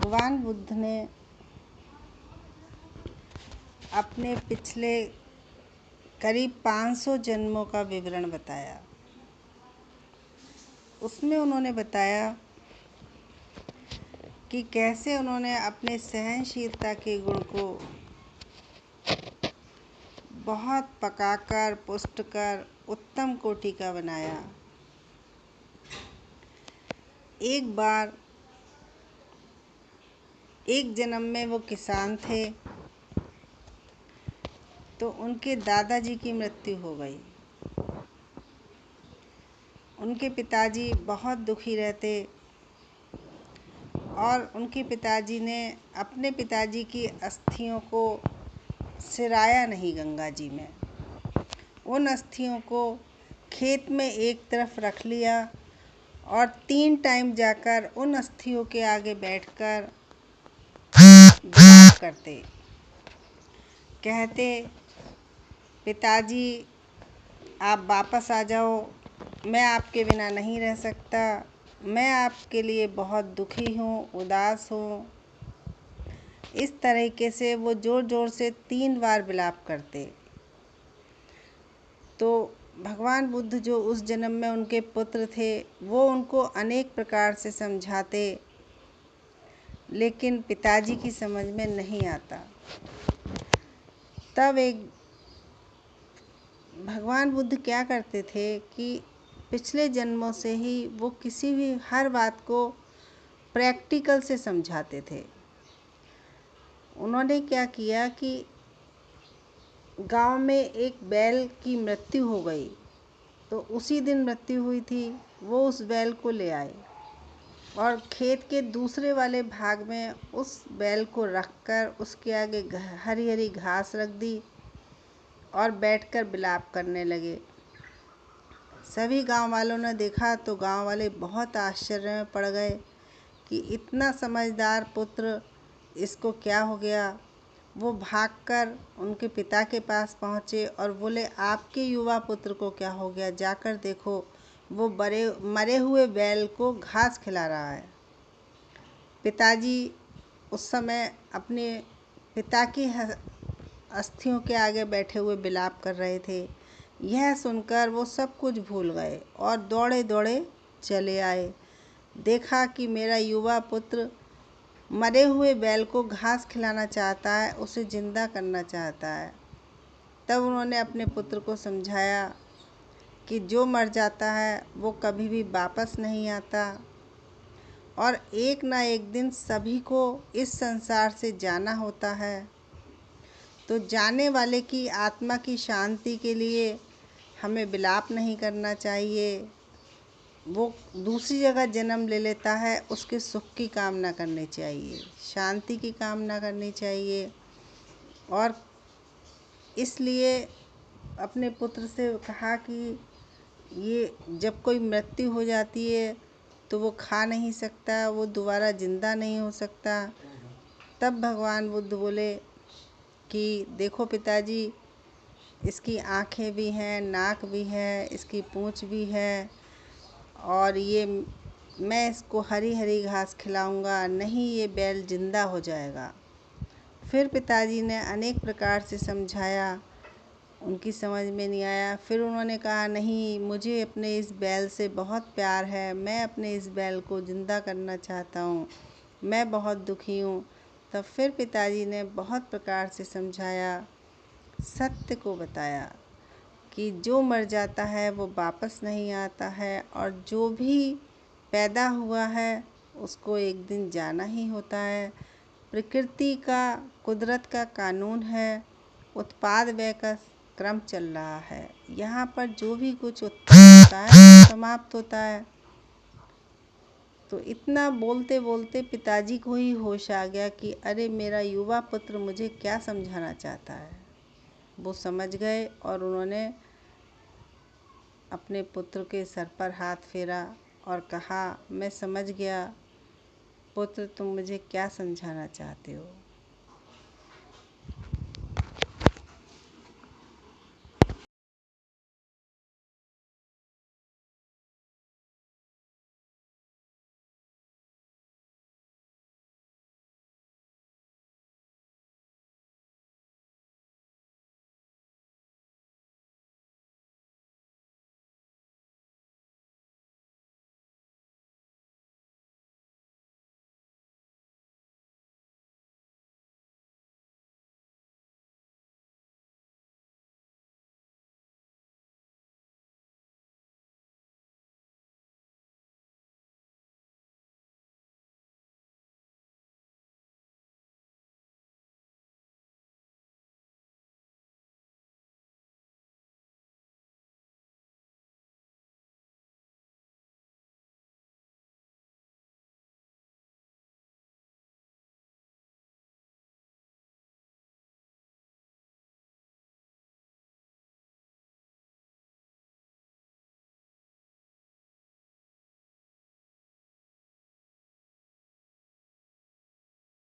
भगवान बुद्ध ने अपने पिछले करीब 500 जन्मों का विवरण बताया। उसमें उन्होंने बताया कि कैसे उन्होंने अपने सहनशीलता के गुण को बहुत पकाकर पुष्टकर उत्तम कोटि का बनाया। एक बार एक जन्म में वो किसान थे तो उनके दादाजी की मृत्यु हो गई। उनके पिताजी बहुत दुखी रहते और उनके पिताजी ने अपने पिताजी की अस्थियों को सिराया नहीं गंगा जी में। उन अस्थियों को खेत में एक तरफ रख लिया और 3 टाइम जाकर उन अस्थियों के आगे बैठकर विलाप करते, कहते, पिताजी आप वापस आ जाओ, मैं आपके बिना नहीं रह सकता, मैं आपके लिए बहुत दुखी हूँ, उदास हूँ। इस तरीके से वो ज़ोर ज़ोर से 3 बार विलाप करते। तो भगवान बुद्ध जो उस जन्म में उनके पुत्र थे वो उनको अनेक प्रकार से समझाते, लेकिन पिताजी की समझ में नहीं आता। तब एक भगवान बुद्ध क्या करते थे कि पिछले जन्मों से ही वो किसी भी हर बात को प्रैक्टिकल से समझाते थे। उन्होंने क्या किया कि गांव में एक बैल की मृत्यु हो गई, तो उसी दिन मृत्यु हुई थी, वो उस बैल को ले आए और खेत के दूसरे वाले भाग में उस बैल को रखकर उसके आगे हरी हरी घास रख दी और बैठकर विलाप करने लगे। सभी गांव वालों ने देखा तो गांव वाले बहुत आश्चर्य में पड़ गए कि इतना समझदार पुत्र, इसको क्या हो गया। वो भागकर उनके पिता के पास पहुँचे और बोले, आपके युवा पुत्र को क्या हो गया, जाकर देखो, वो मरे हुए बैल को घास खिला रहा है। पिताजी उस समय अपने पिता की अस्थियों के आगे बैठे हुए विलाप कर रहे थे। यह सुनकर वो सब कुछ भूल गए और दौड़े दौड़े चले आए। देखा कि मेरा युवा पुत्र मरे हुए बैल को घास खिलाना चाहता है, उसे जिंदा करना चाहता है। तब उन्होंने अपने पुत्र को समझाया कि जो मर जाता है वो कभी भी वापस नहीं आता और एक ना एक दिन सभी को इस संसार से जाना होता है। तो जाने वाले की आत्मा की शांति के लिए हमें विलाप नहीं करना चाहिए। वो दूसरी जगह जन्म ले लेता है, उसके सुख की कामना करनी चाहिए, शांति की कामना करनी चाहिए। और इसलिए अपने पुत्र से कहा कि ये जब कोई मृत्यु हो जाती है तो वो खा नहीं सकता, वो दोबारा जिंदा नहीं हो सकता। तब भगवान बुद्ध बोले कि देखो पिताजी, इसकी आँखें भी हैं, नाक भी है, इसकी पूँछ भी है और ये मैं इसको हरी हरी घास खिलाऊंगा, नहीं ये बैल जिंदा हो जाएगा। फिर पिताजी ने अनेक प्रकार से समझाया, उनकी समझ में नहीं आया। फिर उन्होंने कहा, नहीं, मुझे अपने इस बैल से बहुत प्यार है, मैं अपने इस बैल को ज़िंदा करना चाहता हूँ, मैं बहुत दुखी हूँ। तब फिर पिताजी ने बहुत प्रकार से समझाया, सत्य को बताया कि जो मर जाता है वो वापस नहीं आता है और जो भी पैदा हुआ है उसको एक दिन जाना ही होता है। प्रकृति का, कुदरत का कानून है, उत्पाद व्यय का क्रम चल रहा है। यहाँ पर जो भी कुछ उत्पन्न होता है समाप्त होता है। तो इतना बोलते बोलते पिताजी को ही होश आ गया कि अरे, मेरा युवा पुत्र मुझे क्या समझाना चाहता है। वो समझ गए और उन्होंने अपने पुत्र के सर पर हाथ फेरा और कहा, मैं समझ गया पुत्र, तुम मुझे क्या समझाना चाहते हो।